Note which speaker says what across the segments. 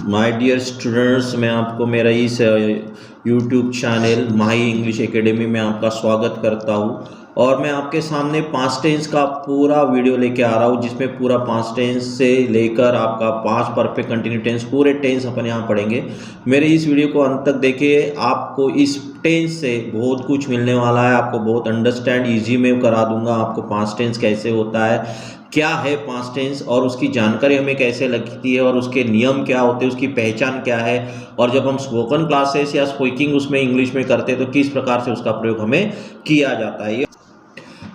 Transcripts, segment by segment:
Speaker 1: My dear students, मैं आपको मेरा इस यूट्यूब चैनल माही इंग्लिश एकेडमी में आपका स्वागत करता हूं। और मैं आपके सामने पास्ट टेंस का पूरा वीडियो लेके आ रहा हूं, जिसमें पूरा पास्ट टेंस से लेकर आपका पास्ट परफेक्ट कंटिन्यू टेंस पूरे टेंस अपन यहाँ पढ़ेंगे। मेरे इस वीडियो को अंत तक देखिए, आपको इस टेंस से बहुत कुछ मिलने वाला है। आपको बहुत अंडरस्टैंड ईजी में करा दूंगा, आपको पास्ट टेंस कैसे होता है, क्या है पास्ट टेंस और उसकी जानकारी हमें कैसे लगती है, और उसके नियम क्या होते हैं, उसकी पहचान क्या है, और जब हम स्पोकन क्लासेस या स्पीकिंग उसमें इंग्लिश में करते हैं तो किस प्रकार से उसका प्रयोग हमें किया जाता है। ये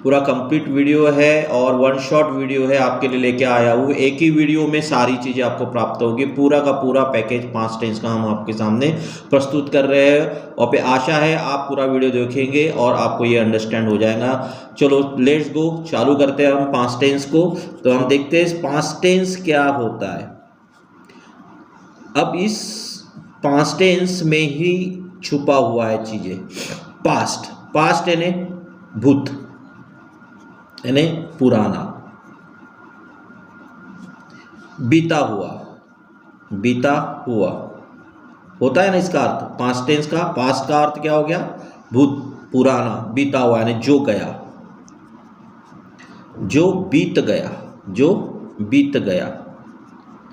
Speaker 1: पूरा कंप्लीट वीडियो है और वन शॉट वीडियो है, आपके लिए लेके आया हूँ। एक ही वीडियो में सारी चीज़ें आपको प्राप्त होगी। पूरा का पूरा पैकेज पास्ट टेंस का हम आपके सामने प्रस्तुत कर रहे हैं, और पे आशा है आप पूरा वीडियो देखेंगे और आपको ये अंडरस्टैंड हो जाएगा। चलो लेट्स गो, चालू करते हैं हम पास्ट टेंस को। तो हम देखते हैं पास्ट टेंस क्या होता है। अब इस पास्ट टेंस में ही छुपा हुआ है चीज़ें। पास्ट यानी भूत, यानी पुराना। बीता हुआ होता है ना इसका अर्थ। पास्ट टेंस का पास्ट का अर्थ क्या हो गया? भूत, पुराना, बीता हुआ यानी जो गया, जो बीत गया,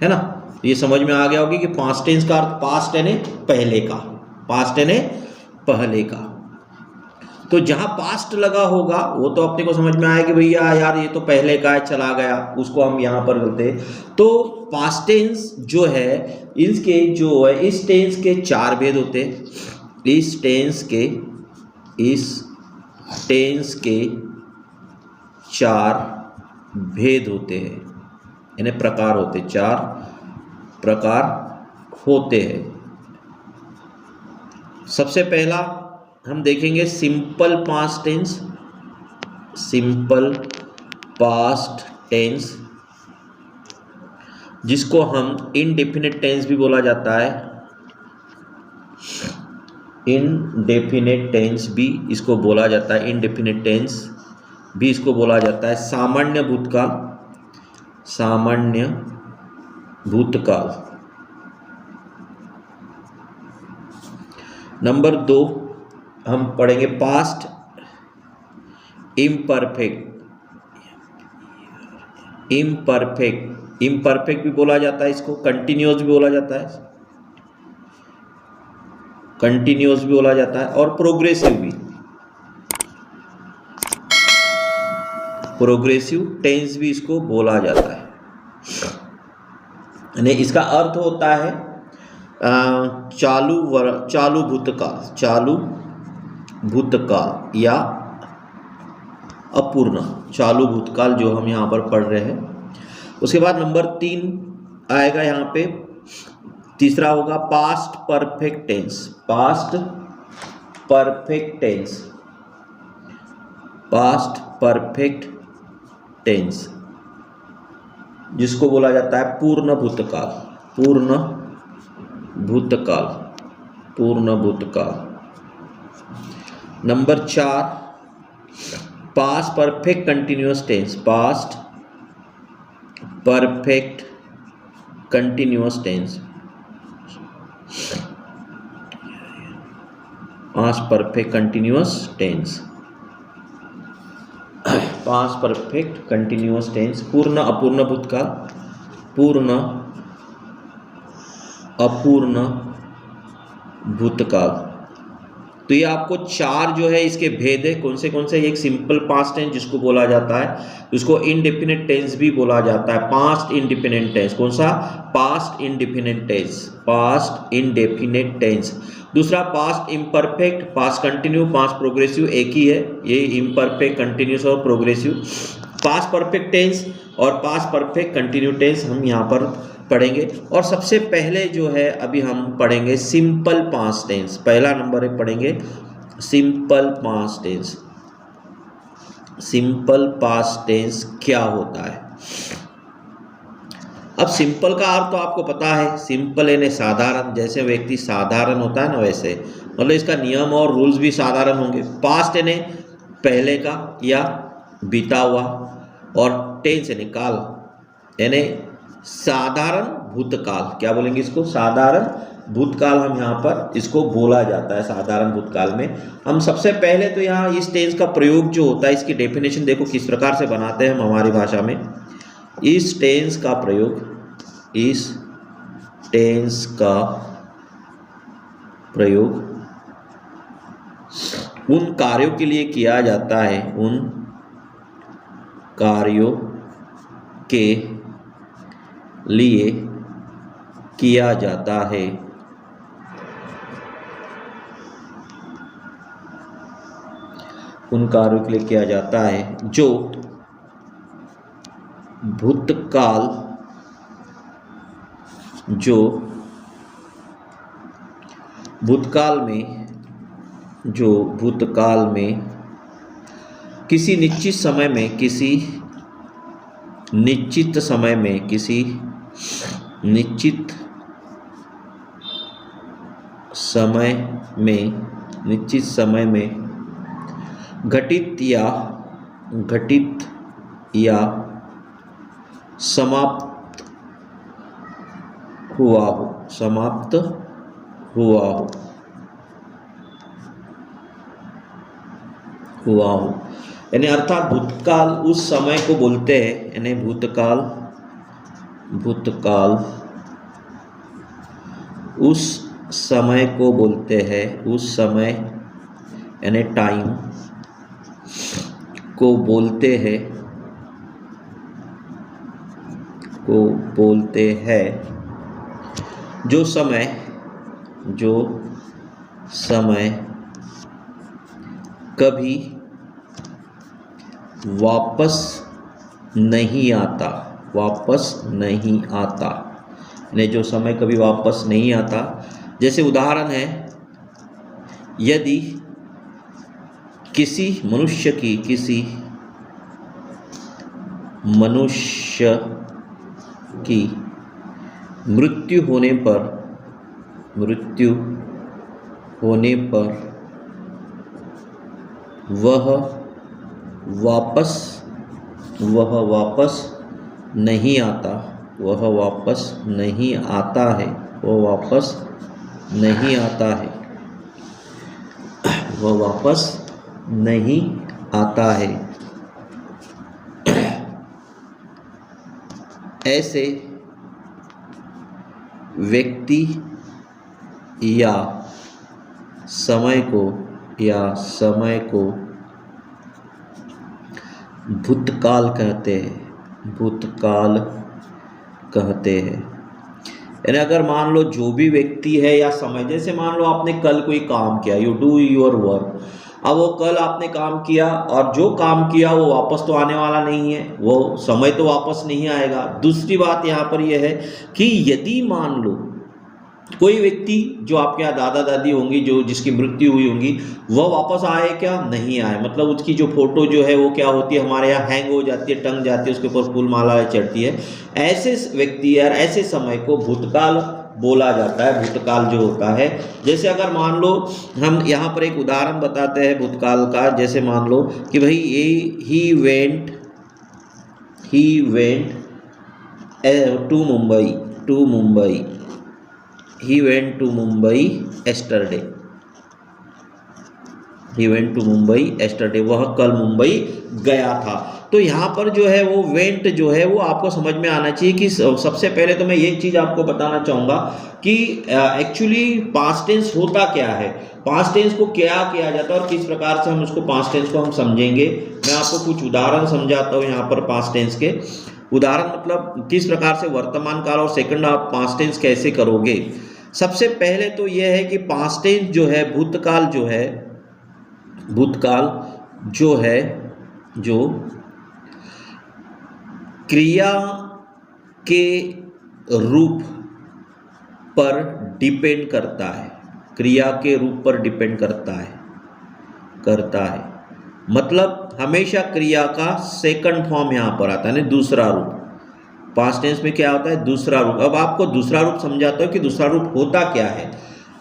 Speaker 1: है ना। ये समझ में आ गया होगी कि पास्ट टेंस का अर्थ पास्ट यानी पहले का, पहले का। तो जहां पास्ट लगा होगा वो तो अपने को समझ में आया कि भैया यार ये तो पहले का है, चला गया, उसको हम यहां पर बोलते हैं। तो पास्ट टेंस जो है, इसके जो है इस टेंस के चार भेद होते हैं। इस टेंस के चार भेद होते हैं, यानी प्रकार होते, चार प्रकार होते हैं। सबसे पहला हम देखेंगे सिंपल पास्ट टेंस, जिसको हम इनडेफिनिट टेंस भी बोला जाता है। इनडेफिनिट टेंस भी इसको बोला जाता है, इनडेफिनिट टेंस भी इसको बोला जाता है। सामान्य भूतकाल। नंबर 2 हम पढ़ेंगे पास्ट इम्परफेक्ट भी बोला जाता है इसको। कंटिन्यूअस भी बोला जाता है, और प्रोग्रेसिव टेंस भी इसको बोला जाता है। यानी इसका अर्थ होता है चालू भूतकाल या अपूर्ण चालू भूतकाल, जो हम यहाँ पर पढ़ रहे हैं। उसके बाद नंबर 3 आएगा यहाँ पे, तीसरा होगा पास्ट परफेक्ट टेंस, जिसको बोला जाता है पूर्ण भूतकाल। Number 4 past perfect continuous tense, past perfect continuous tense. पूर्ण अपूर्ण भूतकाल। तो ये आपको चार जो है इसके भेद है। कौन से? एक सिंपल पास्ट टेंस जिसको बोला जाता है, उसको इनडेफिनिट टेंस भी बोला जाता है। पास्ट इंडिपेंडेंट टेंस, कौन सा? Past indefinite tense. दूसरा past imperfect, past continue, past progressive एक ही है, ये इम्परफेक्ट, कंटिन्यूस और प्रोग्रेसिव। पास्ट परफेक्ट टेंस और पास्ट परफेक्ट कंटिन्यू टेंस हम यहाँ पर पढ़ेंगे। और सबसे पहले जो है अभी हम पढ़ेंगे सिंपल पास्ट टेंस। पहला नंबर है पढ़ेंगे सिंपल पास्ट टेंस क्या होता है। अब सिंपल का अर्थ तो आपको पता है, सिंपल यानी साधारण। जैसे व्यक्ति साधारण होता है ना, वैसे मतलब इसका नियम और रूल्स भी साधारण होंगे। पास्ट यानी पहले का या बीता हुआ, और टेंस यानी काल, यानी साधारण भूतकाल, क्या बोलेंगे इसको, साधारण भूतकाल हम यहाँ पर इसको बोला जाता है। साधारण भूतकाल में हम सबसे पहले तो यहाँ इस टेंस का प्रयोग जो होता है, इसकी डेफिनेशन देखो किस प्रकार से बनाते हैं हम हमारी भाषा में। इस टेंस का प्रयोग, इस टेंस का प्रयोग उन कार्यों के लिए किया जाता है, उन कार्यों के लिए किया जाता है उन कार्यों के लिए किया जाता है जो भूतकाल, जो भूतकाल में, जो भूतकाल में किसी निश्चित समय में, किसी निश्चित समय में, किसी निश्चित समय में, निश्चित समय में घटित या समाप्त हुआ हो, समाप्त हुआ हो, हुआ हो, यानी अर्थात भूतकाल उस समय को बोलते हैं, यानी भूतकाल, भूतकाल उस समय को बोलते हैं, उस समय यानी टाइम को बोलते हैं, को बोलते हैं जो समय, जो समय कभी वापस नहीं आता, वापस नहीं आता, यानी जो समय कभी वापस नहीं आता। जैसे उदाहरण है, यदि किसी मनुष्य की, किसी मनुष्य की मृत्यु होने पर, मृत्यु होने पर वह वापस नहीं आता, वह वापस नहीं आता है, वह वापस नहीं आता है, वह वापस नहीं आता है। ऐसे व्यक्ति या समय को, या समय को भूतकाल कहते हैं, भूतकाल कहते हैं। यानी अगर मान लो जो भी व्यक्ति है या समय, जैसे मान लो आपने कल कोई काम किया, यू डू योर वर्क, अब वो कल आपने काम किया और जो काम किया वो वापस तो आने वाला नहीं है, वो समय तो वापस नहीं आएगा। दूसरी बात यहाँ पर यह है कि यदि मान लो कोई व्यक्ति जो आपके यहाँ दादा दादी होंगी, जो जिसकी मृत्यु हुई होंगी, वह वापस आए क्या, नहीं आए, मतलब उसकी जो फोटो जो है वो क्या होती है, हमारे यहाँ हैंग हो जाती है, टंग जाती है, उसके ऊपर फूल माला चढ़ती है। ऐसे व्यक्ति या ऐसे समय को भूतकाल बोला जाता है, भूतकाल जो होता है। जैसे अगर मान लो हम यहाँ पर एक उदाहरण बताते हैं भूतकाल का, जैसे मान लो कि भाई ये he went to Mumbai, he went to Mumbai yesterday, he went to Mumbai yesterday, वह कल मुंबई गया था। तो यहाँ पर जो है वो वेंट जो है वो आपको समझ में आना चाहिए कि सबसे पहले तो मैं एक चीज़ आपको बताना चाहूँगा कि एक्चुअली पास्ट टेंस होता क्या है, पास्ट टेंस को क्या किया जाता है और किस प्रकार से हम उसको पास्ट टेंस को हम समझेंगे। मैं आपको कुछ उदाहरण समझाता हूँ यहाँ पर पास्ट टेंस के। उदाहरण मतलब किस प्रकार से वर्तमान काल और सेकंड आप पास्ट टेंस कैसे करोगे। सबसे पहले तो यह है कि पास्ट टेंस जो है, भूतकाल जो है, भूतकाल जो है, जो क्रिया के रूप पर डिपेंड करता है, क्रिया के रूप पर डिपेंड करता है, मतलब हमेशा क्रिया का सेकंड फॉर्म यहाँ पर आता है, यानी दूसरा रूप। पास्ट टेंस में क्या होता है, दूसरा रूप। अब आपको दूसरा रूप समझाता हूँ कि दूसरा रूप होता क्या है।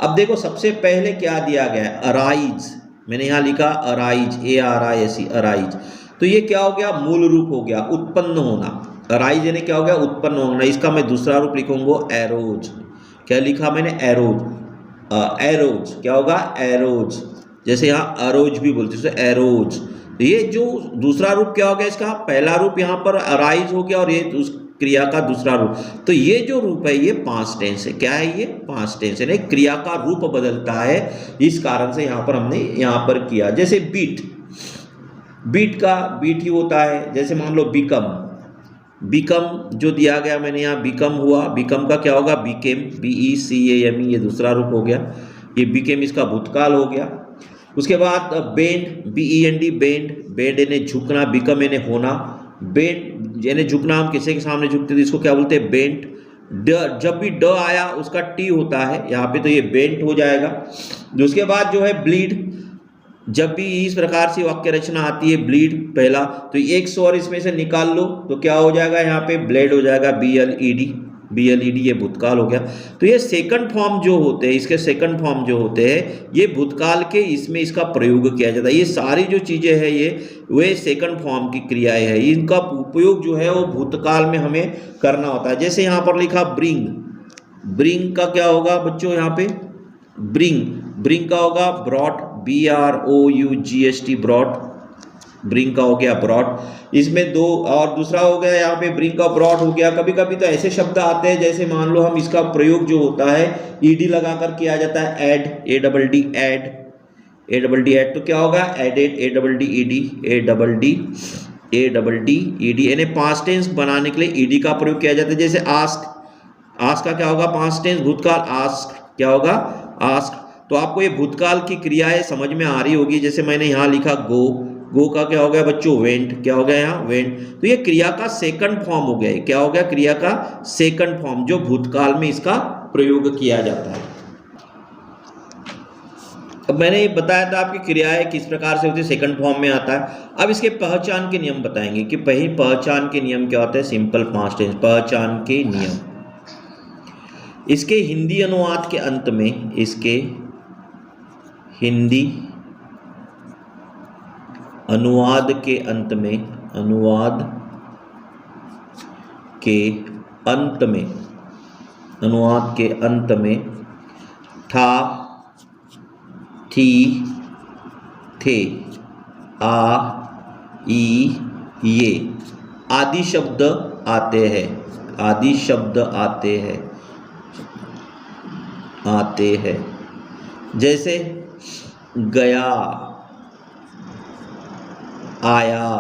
Speaker 1: अब देखो सबसे पहले क्या दिया गया है, अराइज, मैंने यहाँ लिखा अराइज, ARISE, अराइज। तो ये क्या हो गया, मूल रूप हो गया, उत्पन्न होना। अराइज यानी क्या हो गया, उत्पन्न होना। इसका मैं दूसरा रूप लिखूंगा एरोज। क्या लिखा मैंने, एरोज। एरोज क्या होगा, एरोज। जैसे यहाँ अरोज भी बोलते हैं, एरोज। तो ये जो दूसरा रूप क्या हो गया इसका, पहला रूप यहाँ पर अराइज हो गया और ये उस क्रिया का दूसरा रूप। तो ये जो रूप है ये पास्ट टेंस है। क्या है ये, पास्ट टेंस है, क्रिया का रूप बदलता है। इस कारण से यहाँ पर हमने यहाँ पर किया। जैसे बीट, बीट का बीट ही होता है। जैसे मान लो बिकम, बिकम जो दिया गया मैंने यहाँ, बिकम हुआ, बिकम का क्या होगा, बिकेम, BECAME, ये दूसरा रूप हो गया। ये बिकेम इसका भूतकाल हो गया। उसके बाद बेंड, BEND, बेंड, बेंड यानी झुकना, बिकम यानी होना। बेंड यानी झुकना, हम किसी के सामने झुकते तो इसको क्या बोलते हैं, बेंट। ड, जब भी ड आया उसका टी होता है यहाँ पे, तो ये बेंट हो जाएगा। उसके बाद जो है ब्लीड, जब भी इस प्रकार से वाक्य रचना आती है, ब्लीड पहला, तो एक स्वर इसमें से निकाल लो तो क्या हो जाएगा, यहाँ पे ब्लेड हो जाएगा, BLED, BLED, ये भूतकाल हो गया। तो ये सेकंड फॉर्म जो होते हैं, इसके सेकंड फॉर्म जो होते हैं ये भूतकाल के, इसमें इसका प्रयोग किया जाता है। ये सारी जो चीजें हैं ये वे सेकंड फॉर्म की क्रियाएं हैं, इनका उपयोग जो है वो भूतकाल में हमें करना होता है। जैसे यहाँ पर लिखा ब्रिंग, ब्रिंग का क्या होगा बच्चों, यहाँ पे ब्रिंग, ब्रिंग का होगा ब्रॉट, BROUGHT, ब्रॉट, ब्रिंग का हो गया ब्रॉट। इसमें दो, और दूसरा हो गया यहाँ पे ब्रिंग का ब्रॉट हो गया। कभी कभी तो ऐसे शब्द आते हैं, जैसे मान लो हम इसका प्रयोग जो होता है ED लगाकर किया जाता है, add, ADD, add, ADD, add, तो क्या होगा, एडेड, ADD, यानी पास्ट टेंस बनाने के लिए ED का प्रयोग किया जाता है। जैसे आस्क, आस्क का क्या होगा, पास्ट टेंस भूतकाल, आस्क क्या होगा, आस्क। तो आपको ये भूतकाल की क्रियाएं समझ में आ रही होगी। जैसे मैंने यहाँ लिखा गो, गो का क्या हो गया बच्चों, वेंट, क्या हो गया यहाँ, वेंट। तो ये क्रिया का सेकंड फॉर्म हो गया। क्या हो गया, क्रिया का सेकंड फॉर्म, जो भूतकाल में इसका प्रयोग किया जाता है। अब मैंने ये बताया था आपकी क्रियाएं किस प्रकार से होती है, सेकंड फॉर्म में आता है। अब इसके पहचान के नियम बताएंगे कि पहली पहचान के नियम क्या होता है, सिंपल पास्ट टेंस, पहचान के नियम। इसके हिंदी अनुवाद के अंत में, इसके हिंदी अनुवाद के अंत में, अनुवाद के अंत में, अनुवाद के अंत में था, थी, थे, आ, ई, ये आदि शब्द आते हैं, आदि शब्द आते हैं, आते हैं। जैसे गया, आया,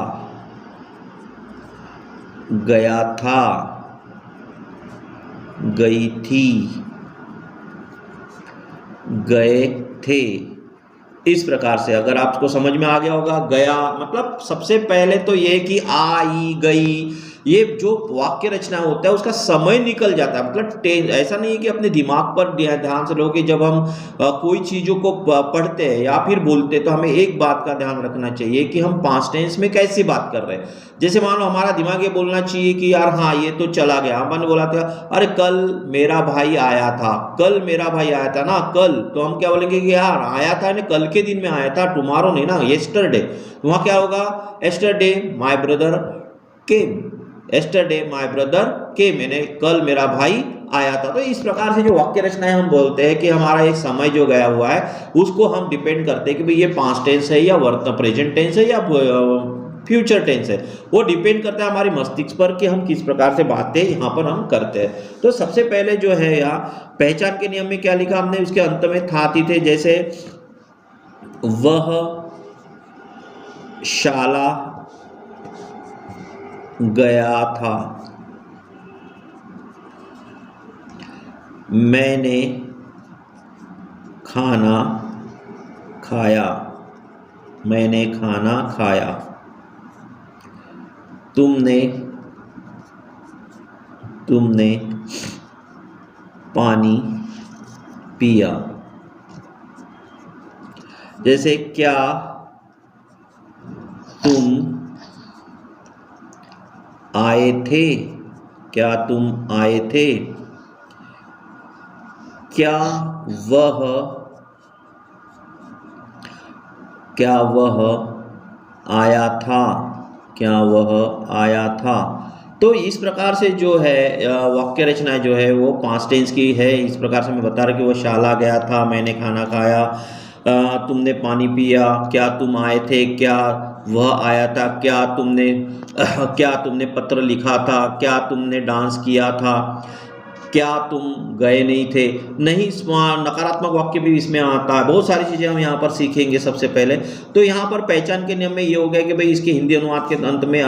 Speaker 1: गया था, गई थी, गए थे। इस प्रकार से अगर आपको समझ में आ गया होगा, गया मतलब सबसे पहले तो ये कि आई, गई, ये जो वाक्य रचना होता है उसका समय निकल जाता है। मतलब ऐसा नहीं है कि अपने दिमाग पर ध्यान से लो कि जब हम कोई चीज़ों को पढ़ते हैं या फिर बोलते हैं तो हमें एक बात का ध्यान रखना चाहिए कि हम पास्ट टेंस में कैसी बात कर रहे हैं। जैसे मान लो हमारा दिमाग ये बोलना चाहिए कि यार हाँ ये तो चला गया, मैंने बोला था अरे कल मेरा भाई आया था, कल मेरा भाई आया था ना, कल, तो हम क्या बोलेंगे कि यार आया था, कल के दिन में आया था, टुमारो नहीं ना, येस्टरडे। तो वहाँ क्या होगा, yesterday my brother came, yesterday my brother केम, यानी कल मेरा भाई आया था। तो इस प्रकार से जो वाक्य रचनाएं हम बोलते हैं कि हमारा एक समय जो गया हुआ है उसको हम डिपेंड करते हैं कि भाई ये पास्ट टेंस है या प्रेजेंट टेंस है या फ्यूचर टेंस है, वो डिपेंड करता है हमारी मस्तिष्क पर कि हम किस प्रकार से बातें यहाँ पर हम करते हैं। तो सबसे पहले जो है यहाँ पहचान के नियम में क्या लिखा हमने, उसके अंत में था, थी, थे। जैसे वह शाला गया था, मैंने खाना खाया, मैंने खाना खाया, तुमने पानी पिया। जैसे क्या तुम आए थे, क्या तुम आए थे, क्या वह आया था, क्या वह आया था। तो इस प्रकार से जो है वाक्य रचना जो है वो पास्ट टेंस की है। इस प्रकार से मैं बता रहा कि वो शाला गया था, मैंने खाना खाया, तुमने पानी पिया, क्या तुम आए थे, क्या वह आया था, क्या तुमने पत्र लिखा था, क्या तुमने डांस किया था, क्या तुम गए नहीं थे। नहीं, नकारात्मक वाक्य भी इसमें आता है। बहुत सारी चीज़ें हम यहाँ पर सीखेंगे। सबसे पहले तो यहाँ पर पहचान के नियम में ये हो गया कि भाई इसके हिंदी अनुवाद के अंत में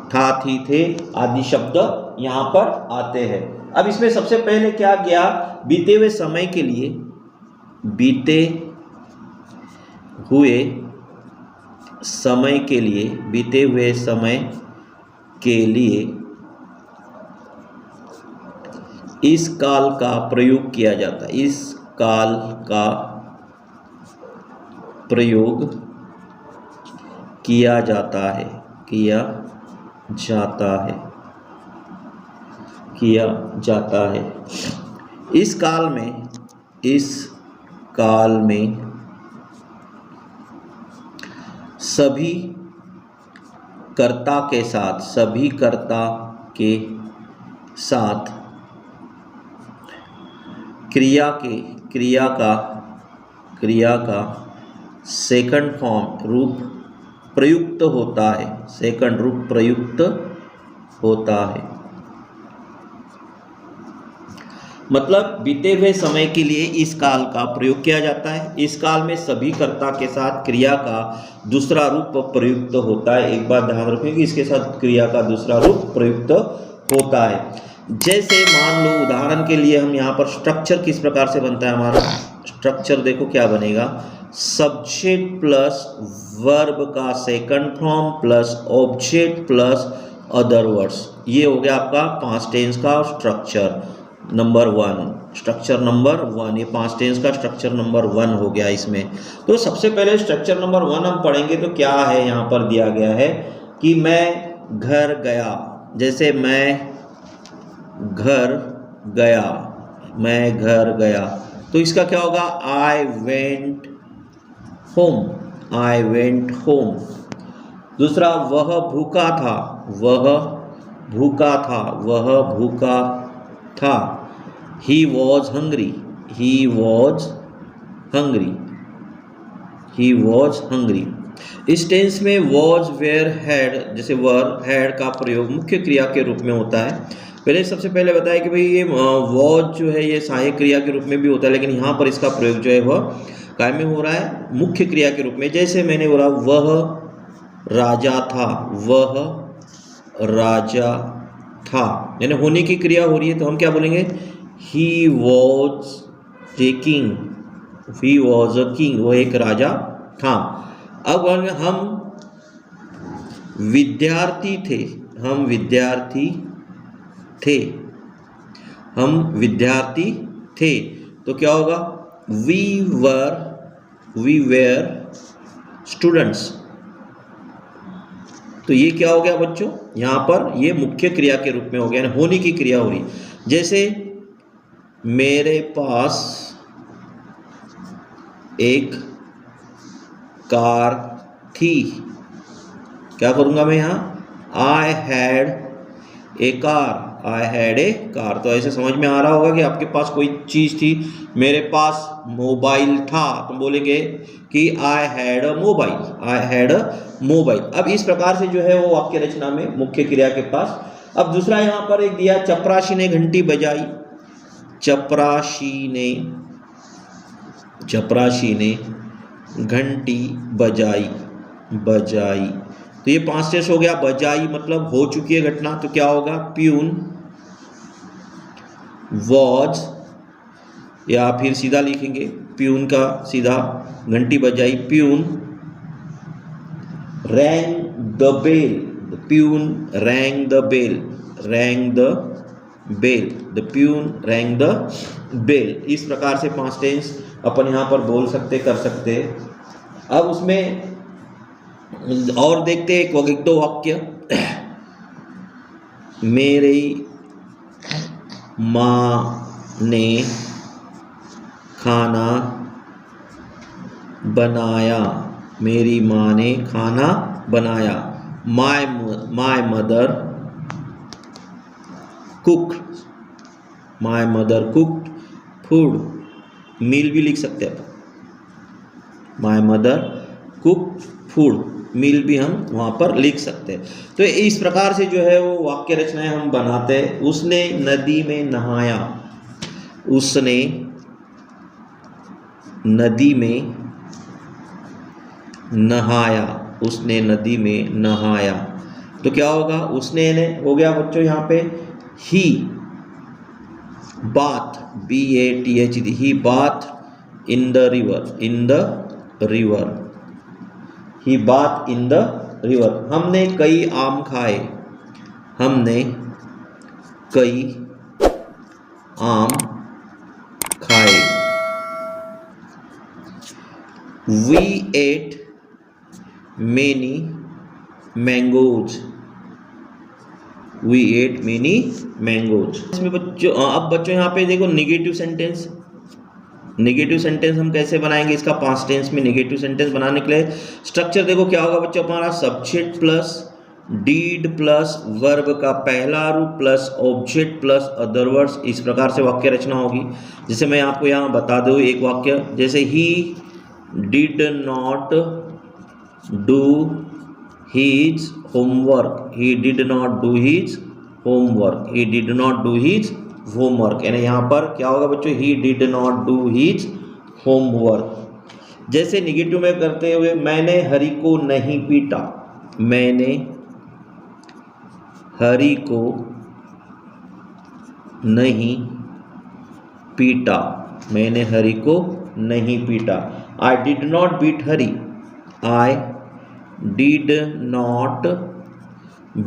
Speaker 1: था, थी, थे आदि शब्द यहाँ पर आते हैं। अब इसमें सबसे पहले क्या गया, बीते हुए समय के लिए, बीते हुए समय के लिए, बीते हुए समय के लिए इस काल का प्रयोग किया जाता है। इस काल का प्रयोग किया जाता है, किया जाता है, किया जाता है। इस काल में, इस काल में सभी कर्ता के साथ, सभी कर्ता के साथ क्रिया का सेकंड फॉर्म रूप प्रयुक्त होता है, सेकंड रूप प्रयुक्त होता है। मतलब बीते हुए समय के लिए इस काल का प्रयोग किया जाता है। इस काल में सभी कर्ता के साथ क्रिया का दूसरा रूप प्रयुक्त होता है। एक बात ध्यान रखें कि इसके साथ क्रिया का दूसरा रूप प्रयुक्त होता है। जैसे मान लो उदाहरण के लिए हम यहाँ पर स्ट्रक्चर किस प्रकार से बनता है हमारा स्ट्रक्चर, देखो क्या बनेगा, सब्जेक्ट प्लस वर्ब का second form plus object plus other words. ये हो गया आपका पास्ट टेंस का स्ट्रक्चर नंबर 1, स्ट्रक्चर नंबर 1। ये पास्ट टेंस का स्ट्रक्चर नंबर 1 हो गया इसमें। तो सबसे पहले स्ट्रक्चर नंबर 1 हम पढ़ेंगे तो क्या है, यहाँ पर दिया गया है कि मैं घर गया। जैसे मैं घर गया, मैं घर गया, तो इसका क्या होगा, I went home, I went home. दूसरा, वह भूखा था, वह भूखा था, वह भूखा था। He was hungry, he was hungry, he was hungry. इस टेंस में वॉज, वेयर, हैड, जैसे वर, हैड का प्रयोग मुख्य क्रिया के रूप में होता है। पहले सबसे पहले बताया कि भाई ये वॉज जो है ये सहायक क्रिया के रूप में भी होता है, लेकिन यहाँ पर इसका प्रयोग जो है वह काय में हो रहा है, मुख्य क्रिया के रूप में। जैसे मैंने बोला वह राजा था, वह राजा था, यानी होने की क्रिया हो रही है, तो हम क्या बोलेंगे, he was a king, he was a king, वो एक राजा था। अब हम विद्यार्थी थे, हम विद्यार्थी थे, हम विद्यार्थी थे, तो क्या होगा, वी वेर स्टूडेंट्स। तो ये क्या हो गया बच्चों, यहाँ पर ये मुख्य क्रिया के रूप में हो गया, होने की क्रिया हो रही। जैसे मेरे पास एक कार थी, क्या करूँगा मैं यहाँ, I had a car, I had a car. तो ऐसे समझ में आ रहा होगा कि आपके पास कोई चीज़ थी। मेरे पास मोबाइल था, तो बोलेंगे कि I had a mobile, I had a mobile. अब इस प्रकार से जो है वो वाक्य रचना में मुख्य क्रिया के पास। अब दूसरा यहाँ पर एक दिया, चपरासी ने घंटी बजाई, चपरासी ने घंटी बजाई, बजाई, तो ये पास्ट टेंस हो गया। बजाई मतलब हो चुकी है घटना, तो क्या होगा, प्यून वॉज, या फिर सीधा लिखेंगे प्यून का सीधा, घंटी बजाई, peon rang the bell, peon rang the bell, rang the bell, the peon rang the bell. इस प्रकार से पास्ट टेंस अपन यहाँ पर बोल सकते, कर सकते। अब उसमें और देखते एक दो वाक्य, मेरी माँ ने खाना बनाया, मेरी माँ ने खाना बनाया। My mother cook, my mother cooked food, meal भी लिख सकते हैं, my mother cook food, meal भी हम वहाँ पर लिख सकते हैं। तो इस प्रकार से जो है वो वाक्य रचनाएं हम बनाते हैं। उसने नदी में नहाया, उसने नदी में नहाया, उसने नदी में नहाया। तो क्या होगा, उसने ने हो गया बच्चों यहाँ पे ही bath, BATH, he bath in the river, in the river, he bath in the river. हमने कई आम खाए, हमने कई आम खाए। We ate many mangoes, we ate many mangoes। इसमें बच्चों अब बच्चों यहाँ पे देखो निगेटिव सेंटेंस, नेगेटिव सेंटेंस हम कैसे बनाएंगे, इसका पास्ट टेंस में नेगेटिव सेंटेंस बनाने के लिए स्ट्रक्चर देखो क्या होगा बच्चों, हमारा subject plus did plus verb का पहला रूप plus object plus other words, इस प्रकार से वाक्य रचना होगी। जैसे मैं आपको यहाँ बता दूँ एक वाक्य, जैसे he did not do his homework, he did not do his homework, he did not do his homework, यानी यहाँ पर क्या होगा बच्चों, he did not do his homework. जैसे निगेटिव में करते हुए, मैंने हरि को नहीं पीटा, मैंने हरि को नहीं पीटा, मैंने हरि को नहीं पीटा। I did not beat Hari, I did not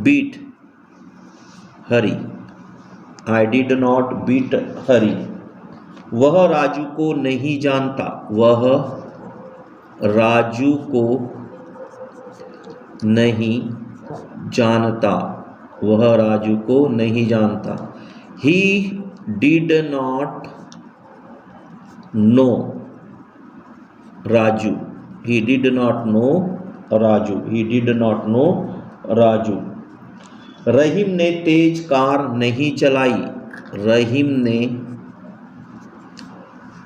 Speaker 1: beat Hari, I did not beat Hari. वह राजू को नहीं जानता, वह राजू को नहीं जानता, वह राजू को नहीं जानता। He did not know Raju, he did not know Raju, he did not know Raju. Rahim ने तेज कार नहीं चलाई, रहीम ने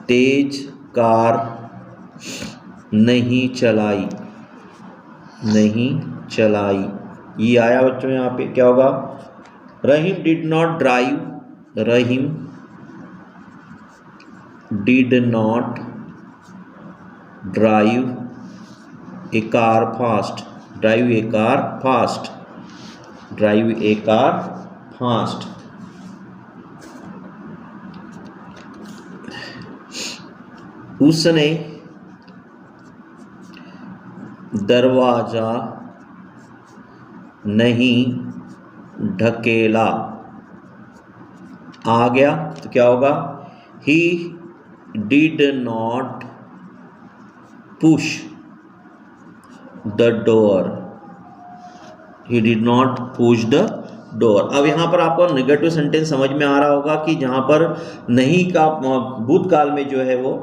Speaker 1: तेज कार नहीं चलाई, नहीं चलाई। ये आया बच्चों यहाँ पे क्या होगा, Rahim did not drive, Rahim did not drive a car fast, drive a car fast, drive a car fast. उसने दरवाजा नहीं ढकेला, आ गया तो क्या होगा, he did not push the door, he did not push the door. अब यहाँ पर आपको नेगेटिव सेंटेंस समझ में आ रहा होगा कि जहाँ पर नहीं का भूतकाल में जो है वो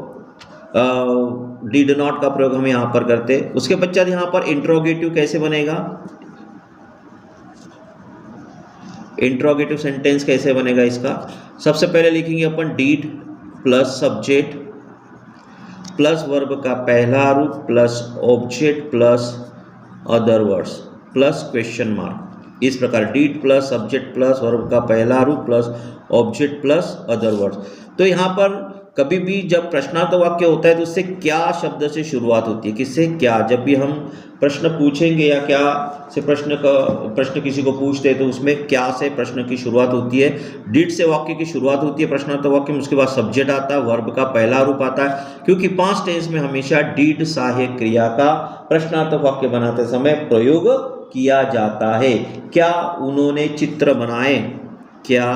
Speaker 1: डिड नॉट का प्रयोग हम यहाँ पर करते। उसके पश्चात यहाँ पर इंट्रोगेटिव कैसे बनेगा, इंट्रोगेटिव सेंटेंस कैसे बनेगा इसका, सबसे पहले लिखेंगे अपन did plus subject plus verb का पहला रूप plus object plus other words plus question mark. इस प्रकार did plus subject plus verb का पहला रूप plus object plus other words. तो यहाँ पर कभी भी जब प्रश्नार्थ वाक्य होता है तो उससे क्या शब्द से शुरुआत होती है, किससे क्या। जब भी हम प्रश्न पूछेंगे या क्या से प्रश्न किसी को पूछते हैं तो उसमें क्या से प्रश्न की शुरुआत होती है, डिड से वाक्य की शुरुआत होती है प्रश्नार्थ वाक्य में, उसके बाद सब्जेक्ट आता है, वर्ब का पहला रूप आता है, क्योंकि पास्ट टेंस में हमेशा डिड सहायक क्रिया का प्रश्नार्थ वाक्य बनाते समय प्रयोग किया जाता है। क्या उन्होंने चित्र बनाए, क्या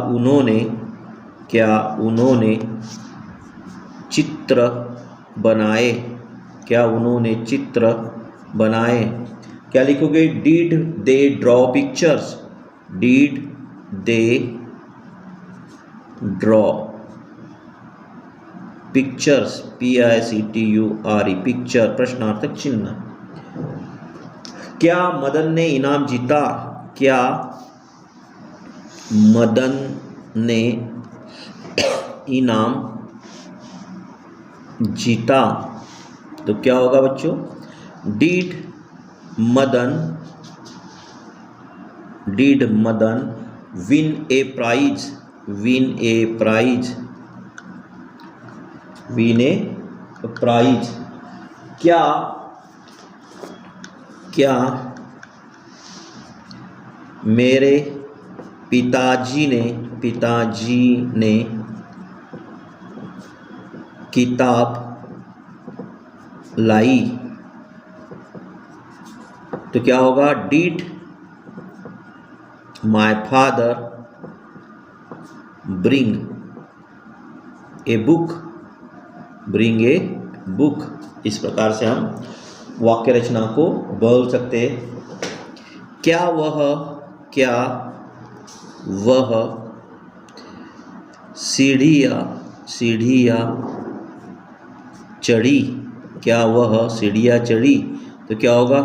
Speaker 1: उन्होंने चित्र बनाए, क्या उन्होंने चित्र बनाए। क्या लिखोगे, did they draw pictures, did they draw pictures, PICTURE picture प्रश्नार्थक चिन्ह। क्या मदन ने इनाम जीता? क्या मदन ने इनाम जीता? तो क्या होगा बच्चों? Did Madan win a prize? Win a prize? Win a prize? क्या मेरे पिताजी ने किताब लाई? तो क्या होगा? Did my father bring a book? Bring a book. इस प्रकार से हम वाक्य रचना को बोल सकते हैं। क्या वह सीढ़ियाँ चढ़ी? क्या वह सीढ़ियाँ चढ़ी? तो क्या होगा?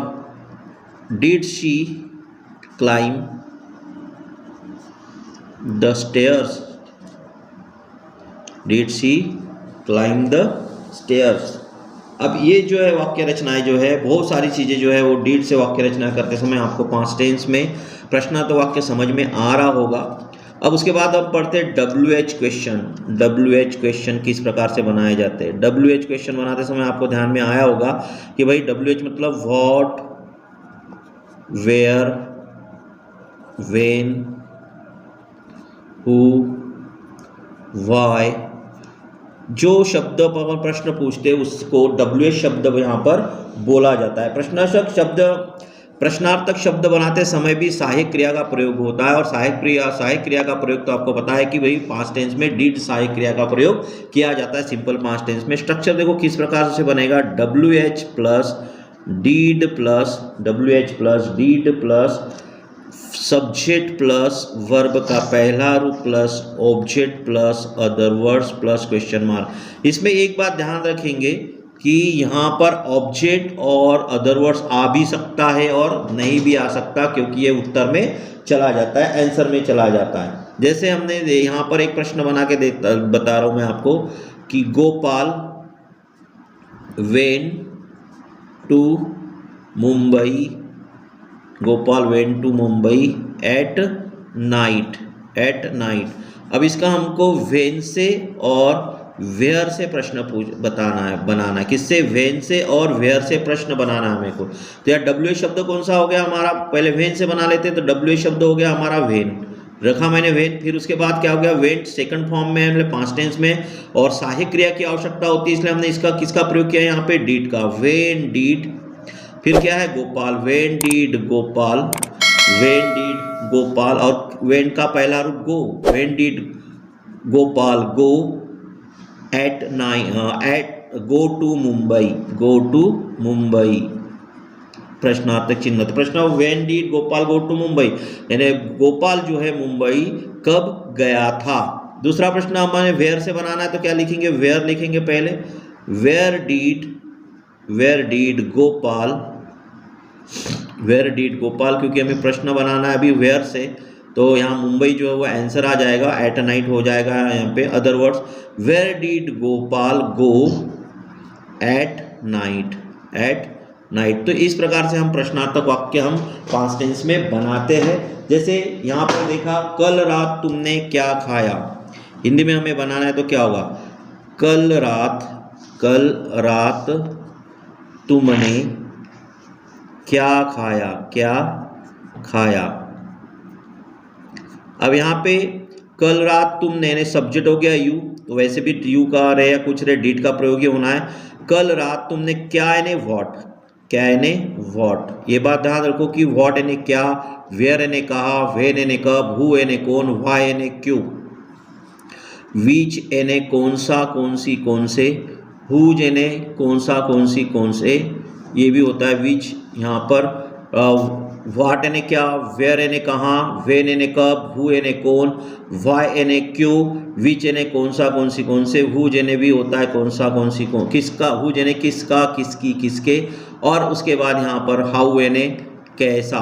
Speaker 1: Did she climb the stairs? Did she climb the stairs? अब ये जो है वाक्य रचनाएं जो है, बहुत सारी चीज़ें जो है वो डीड से वाक्य रचना करते समय आपको पास्ट टेंस में प्रश्नार्थ वाक्य समझ में आ रहा होगा। अब उसके बाद अब पढ़ते हैं WH क्वेश्चन। WH क्वेश्चन किस प्रकार से बनाए जाते हैं? WH क्वेश्चन बनाते समय आपको ध्यान में आया होगा कि भाई WH मतलब what, where, when, who, why. जो शब्द पर प्रश्न पूछते हैं उसको WH शब्द यहाँ पर बोला जाता है। प्रश्नार्थक शब्द बनाते समय भी सहायक क्रिया का प्रयोग होता है, और सहायक क्रिया का प्रयोग तो आपको पता है कि भाई पास्ट टेंस में डिड सहायक क्रिया का प्रयोग किया जाता है सिंपल पास्ट टेंस में। स्ट्रक्चर देखो किस प्रकार से बनेगा। WH plus did plus subject plus verb का पहला रूप plus object plus other words plus question mark. इसमें एक बात ध्यान रखेंगे कि यहाँ पर ऑब्जेक्ट और अदर वर्ड्स आ भी सकता है और नहीं भी आ सकता, क्योंकि ये उत्तर में चला जाता है, आंसर में चला जाता है। जैसे हमने यहाँ पर एक प्रश्न बना के बता रहा हूँ मैं आपको कि Gopal went to Mumbai at night. अब इसका हमको वेन से और वेयर से प्रश्न बनाना है। किससे? वेन से और वेयर से प्रश्न बनाना है हमें को। तो यार WH शब्द कौन सा हो गया हमारा? पहले वेन से बना लेते, तो WH शब्द हो गया हमारा वेन, रखा मैंने वेन। फिर उसके बाद क्या हो गया? वेंट सेकंड फॉर्म में मतलब पास्ट टेंस में, और सहायक क्रिया की आवश्यकता होती है, इसलिए हमने इसका किसका प्रयोग किया यहाँ पे? डिड का, वेन डिड। फिर क्या है? गोपाल, वेन डिड गोपाल, और वेन का पहला रूप go, when did Gopal go go to Mumbai. प्रश्नार्थक चिन्ह। तो प्रश्न when did Gopal go to Mumbai, यानी गोपाल जो है मुंबई कब गया था। दूसरा प्रश्न हमारे वेयर से बनाना है, तो क्या लिखेंगे? वेयर लिखेंगे पहले। वेयर डिड गोपाल, क्योंकि हमें प्रश्न बनाना है अभी वेयर से, तो यहाँ मुंबई जो है वो आंसर आ जाएगा, एट नाइट हो जाएगा यहाँ पे। Other words, where did Gopal go at night. तो इस प्रकार से हम प्रश्नार्थक वाक्य हम पास्ट टेंस में बनाते हैं। जैसे यहाँ पर देखा, कल रात तुमने क्या खाया। हिंदी में हमें बनाना है तो क्या होगा? कल रात तुमने क्या खाया। अब यहाँ पे कल रात तुमने सब्जेक्ट हो गया यू, तो वैसे भी यू का रहे या कुछ रहे, डिड का प्रयोग ही होना है। कल रात तुमने क्या यानी व्हाट। ये बात ध्यान रखो कि व्हाट यानी क्या, वेयर यानी कहा, व्हेन यानी कब, हु यानी कौन, व्हाई यानी क्यों, विच यानी कौन सा कौन सी कौन से, हु यानी कौन सा कौन सी कौन से, ये भी होता है विच। यहाँ पर व्हाट यानी क्या, वेयर यानी कहाँ, व्हेन यानी कब, हु यानी कौन, व्हाई यानी क्यों, विच यानी कौन सा कौन सी कौन से, हु यानी भी होता है कौन सा कौन सी कौन, किसका, हु यानी किसका किसकी किसके, और उसके बाद यहाँ पर हाउ यानी कैसा,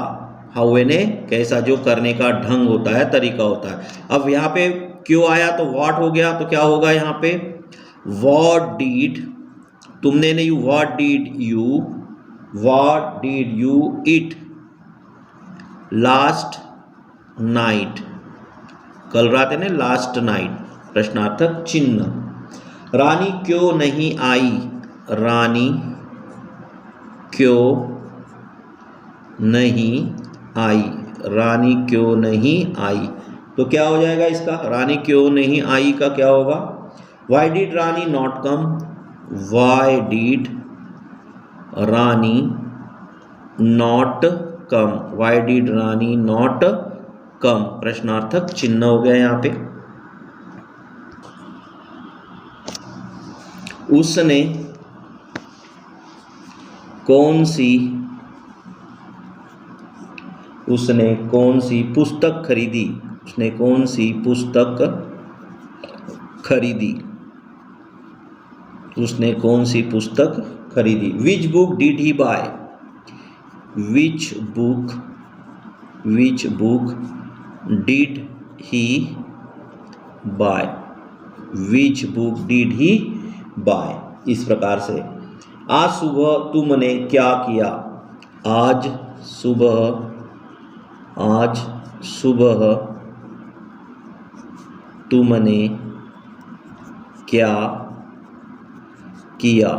Speaker 1: हाउ यानी कैसा, जो करने का ढंग होता है, तरीका होता है। अब यहाँ पे क्यों आया तो व्हाट हो गया, तो क्या होगा यहाँ पे व्हाट डिड, तुमने नहीं, what did you eat last night, कल रात है ना, लास्ट नाइट, प्रश्नार्थक चिन्ह। रानी क्यों नहीं आई, रानी क्यों नहीं आई, रानी क्यों नहीं आई, तो क्या हो जाएगा इसका, रानी क्यों नहीं आई का क्या होगा, why did Rani not come, why did Rani not come, why did Rani not come, प्रश्नार्थक चिन्ह हो गया यहाँ पे। उसने कौन सी पुस्तक खरीदी, उसने कौन सी पुस्तक खरीदी, उसने कौन सी पुस्तक खरीदी। Which book did he buy, which book did he buy, which book did he buy, इस प्रकार से। आज सुबह तुमने क्या किया, आज सुबह तुमने क्या किया।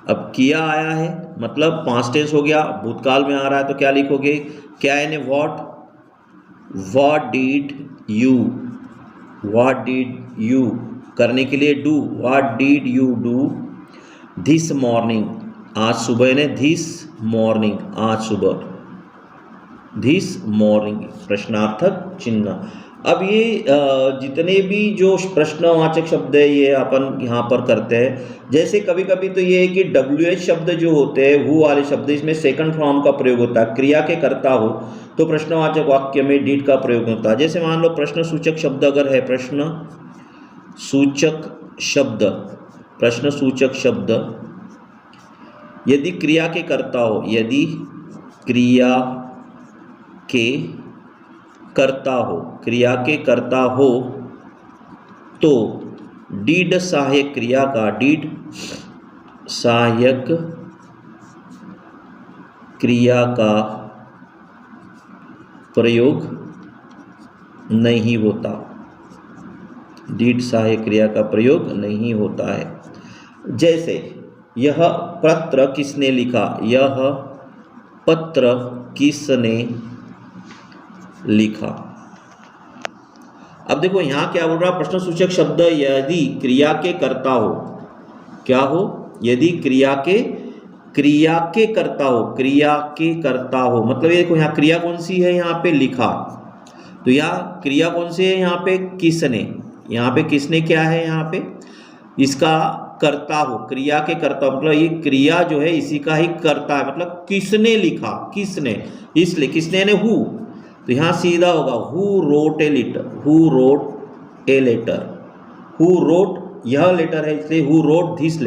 Speaker 1: अब किया आया है मतलब पास्ट टेंस हो गया, भूतकाल में आ रहा है तो क्या लिखोगे, क्या यानी व्हाट डिड यू करने के लिए do, what did you do this morning, आज सुबह ने दिस मॉर्निंग, आज सुबह, दिस मॉर्निंग, प्रश्नार्थक चिन्ह। अब ये जितने भी जो प्रश्नवाचक शब्द है ये अपन यहाँ पर करते हैं। जैसे कभी कभी तो ये है कि WH शब्द जो होते हैं वो वाले शब्द, इसमें सेकंड फॉर्म का प्रयोग होता है, क्रिया के कर्ता हो तो प्रश्नवाचक वाक्य में डिड का प्रयोग होता है। जैसे मान लो प्रश्न सूचक शब्द अगर है, प्रश्न सूचक शब्द यदि क्रिया के कर्ता हो, यदि क्रिया के कर्ता हो तो डिड सहायक क्रिया का प्रयोग नहीं होता, डिड सहायक क्रिया का प्रयोग नहीं होता है। जैसे यह पत्र किसने लिखा, यह पत्र किसने लिखा। अब देखो यहाँ क्या बोल रहा, प्रश्न सूचक शब्द यदि क्रिया के कर्ता हो, क्या हो, यदि क्रिया के कर्ता हो, मतलब ये देखो यहाँ क्रिया कौन सी है, यहाँ पे लिखा, तो यहाँ क्रिया कौन सी है, यहाँ पे किसने, यहाँ पे किसने क्या है, यहाँ पे इसका कर्ता हो, क्रिया के कर्ता मतलब ये क्रिया जो है इसी का ही कर्ता है, मतलब किसने लिखा, किसने, इसलिए किसने ने हु, तो यहाँ सीधा होगा हु रोट ए लेटर, यह लेटर है इसलिए हु रोट दिस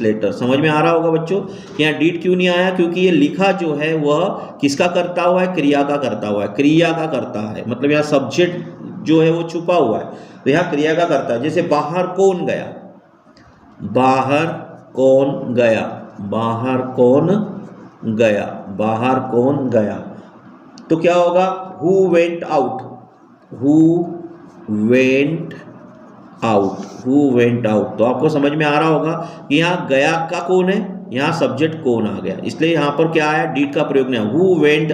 Speaker 1: लेटर, समझ में आ रहा होगा बच्चों। यहाँ डिड क्यों नहीं आया, क्योंकि ये लिखा जो है वह किसका करता हुआ है, क्रिया का करता हुआ है, क्रिया का करता है, मतलब यहाँ सब्जेक्ट जो है वो छुपा हुआ है, तो यहाँ क्रिया का करता है। जैसे बाहर कौन गया, बाहर कौन गया, तो क्या होगा हु वेंट आउट, तो आपको समझ में आ रहा होगा कि यहाँ गया का कौन है, यहाँ सब्जेक्ट कौन आ गया, इसलिए यहाँ पर क्या आया, डिड का प्रयोग नहीं, हु वेंट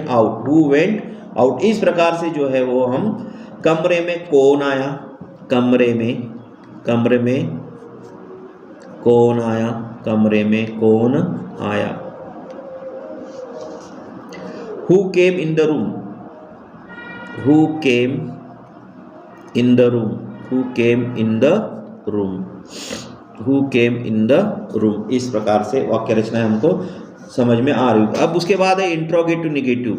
Speaker 1: आउट। इस प्रकार से जो है वो हम कमरे में कौन आया, कमरे में कौन आया। Who came in the room, इस प्रकार से वाक्य रचना हमको समझ में आ रही है। अब उसके बाद है interrogative negative,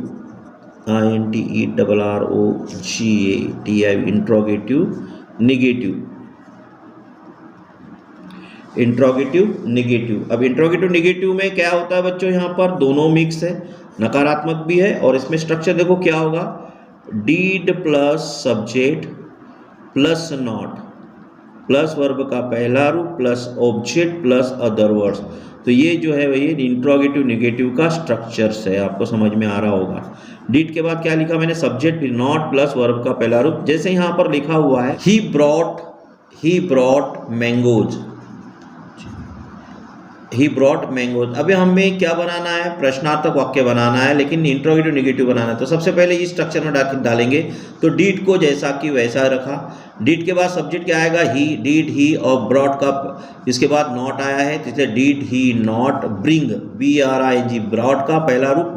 Speaker 1: interrogative negative. Interrogative negative. अब इंट्रोगेटिव निगेटिव में क्या होता है बच्चों, यहाँ पर दोनों मिक्स है, नकारात्मक भी है, और इसमें स्ट्रक्चर देखो क्या होगा, did plus subject plus not plus verb का पहला रूप plus object plus other words. तो ये जो है वही इंट्रोगेटिव निगेटिव का स्ट्रक्चर्स है, आपको समझ में आ रहा होगा। डीड के बाद क्या लिखा मैंने, सब्जेक्ट नॉट प्लस वर्ब का पहला रूप, जैसे यहाँ पर लिखा हुआ है he brought mangoes, he brought mangoes. अभी हमें क्या बनाना है, प्रश्नार्थक वाक्य बनाना है, लेकिन इंट्रोगेटिव निगेटिव बनाना है। तो सबसे पहले इस स्ट्रक्चर में डालेंगे, तो डीड को जैसा कि वैसा रखा। डीड के बाद सब्जेक्ट क्या आएगा, ही, डीड ही, और ब्रॉट का इसके बाद नॉट आया है, इसलिए did he not bring, BRING, brought का पहला रूप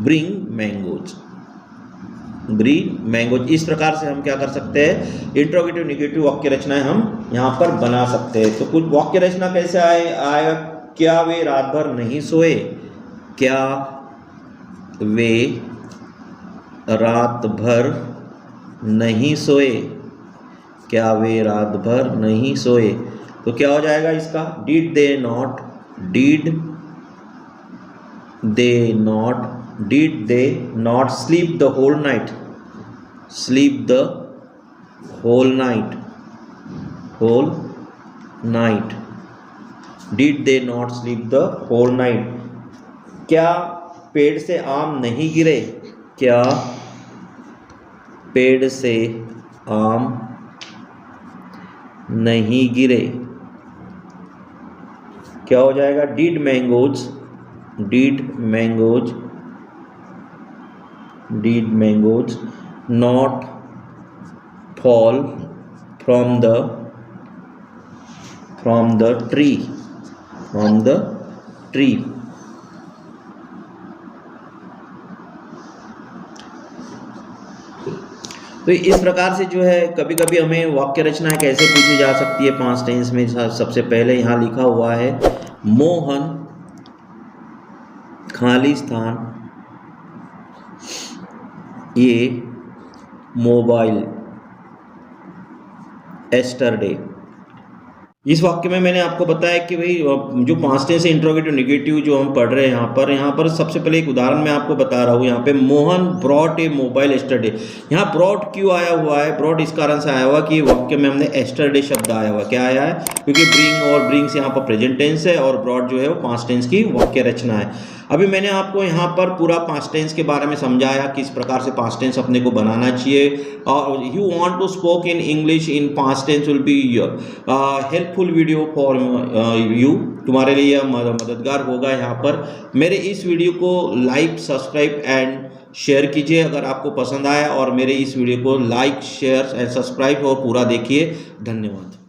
Speaker 1: ब्रिंग मैंगोज, ब्रिंग मैंगोज। इस प्रकार से हम क्या कर सकते हैं, इंट्रोगेटिव निगेटिव वाक्य रचनाएं हम यहाँ पर बना सकते हैं। तो कुछ वाक्य रचना कैसे आएगा, क्या वे रात भर नहीं सोए, क्या वे रात भर नहीं सोए, क्या वे रात भर नहीं सोए। तो क्या हो जाएगा इसका, did they not sleep the whole night, did they not sleep the whole night. क्या पेड़ से आम नहीं गिरे, क्या पेड़ से आम नहीं गिरे। क्या हो जाएगा, did mangoes not fall from the tree, तो इस प्रकार से जो है कभी कभी हमें वाक्य रचना कैसे पूछी जा सकती है पास्ट टेंस में। सबसे पहले यहाँ लिखा हुआ है, मोहन खाली स्थान ये मोबाइल एस्टरडे। इस वाक्य में मैंने आपको बताया कि भाई जो पास्ट टेंस है इंट्रोगेटिव निगेटिव जो हम पढ़ रहे हैं यहाँ पर सबसे पहले एक उदाहरण मैं आपको बता रहा हूँ। यहाँ पे Mohan brought a mobile yesterday, यहाँ ब्रॉट क्यों आया हुआ है, ब्रॉट इस कारण से आया हुआ कि वाक्य में हमने एस्टरडे शब्द आया हुआ, क्या आया है, क्योंकि ब्रिंग और ब्रिंग्स यहाँ पर प्रेजेंट टेंस है और ब्रॉट जो है वो पास्ट टेंस की वाक्य रचना है। अभी मैंने आपको यहाँ पर पूरा पास्ट टेंस के बारे में समझाया, किस प्रकार से पास्ट टेंस अपने को बनाना चाहिए। You want to spoke in English in past tense will be helpful video for you, तुम्हारे लिए यह मददगार होगा। यहाँ पर मेरे इस वीडियो को लाइक, सब्सक्राइब एंड शेयर कीजिए अगर आपको पसंद आया, और मेरे इस वीडियो को लाइक, शेयर एंड सब्सक्राइब और पूरा देखिए। धन्यवाद।